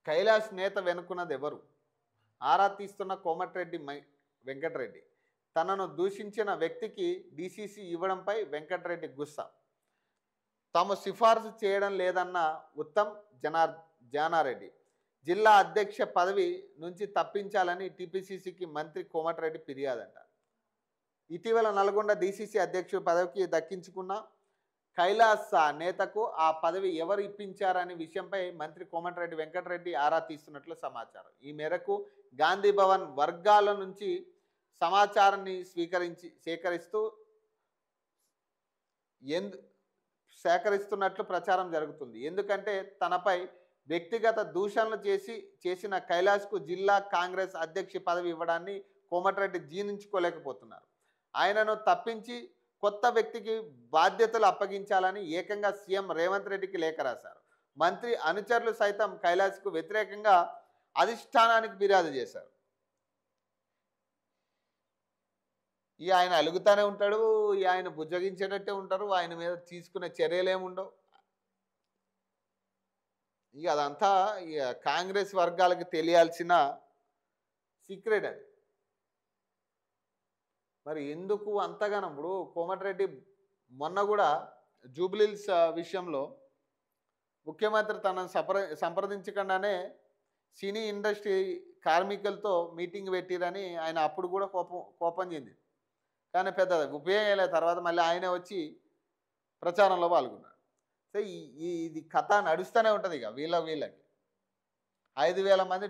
కైలాష్ నేత వెనుకున్నది ఎవరు? ఆరా తీస్తున్న కోమటిరెడ్డి వెంకటరెడ్డి. తనను దూషించిన వ్యక్తికి డీసీసీ ఇవ్వడంపై వెంకటరెడ్డి గుస్సా. తాము సిఫారసు చేయడం లేదన్న ఉత్తమ్ జానారెడ్డి. జిల్లా అధ్యక్ష పదవి నుంచి తప్పించాలని టీపీసీసీకి మంత్రి కోమటిరెడ్డి ఫిర్యాదంట. ఇటీవల నల్గొండ డీసీసీ అధ్యక్షుడి పదవికి దక్కించుకున్న కైలాస నేతకు ఆ పదవి ఎవరు ఇప్పించారనే విషయంపై మంత్రి కోమటిరెడ్డి వెంకటరెడ్డి ఆరా తీస్తున్నట్లు సమాచారం. ఈ మేరకు గాంధీ భవన్ వర్గాల నుంచి సమాచారాన్ని సేకరిస్తున్నట్లు ప్రచారం జరుగుతుంది. ఎందుకంటే తనపై వ్యక్తిగత దూషణలు చేసిన కైలాష్కు జిల్లా కాంగ్రెస్ అధ్యక్ష పదవి ఇవ్వడాన్ని కోమటిరెడ్డి జీర్ణించుకోలేకపోతున్నారు. ఆయనను తప్పించి కొత్త వ్యక్తికి బాధ్యతలు అప్పగించాలని ఏకంగా సీఎం రేవంత్ రెడ్డికి లేఖ రాశారు. మంత్రి అనుచరులు సైతం కైలాష్కు వ్యతిరేకంగా అధిష్టానానికి ఫిర్యాదు చేశారు. ఆయన అలుగుతూనే ఉంటాడు, ఆయన బుజ్జగించేటట్టే ఉంటారు, ఆయన మీద తీసుకునే చర్యలు ఏముండవు. అదంతా కాంగ్రెస్ వర్గాలకు తెలియాల్సిన సీక్రెట్ అది. మరి ఎందుకు అంతగానం? ఇప్పుడు కోమటిరెడ్డి మొన్న కూడా జూబ్లీహిల్స్ విషయంలో ముఖ్యమంత్రి తనను సంప్రదించకుండానే సినీ ఇండస్ట్రీ కార్మికులతో మీటింగ్ పెట్టిరని ఆయన అప్పుడు కూడా కోపం చెంది. కానీ పెద్ద ఉపయోగం లేదు. తర్వాత మళ్ళీ ఆయనే వచ్చి ప్రచారంలో పాల్గొన్నాడు. సో ఇది కథ నడుస్తూనే ఉంటుంది. ఇక వీళ్ళకి 5,000 మంది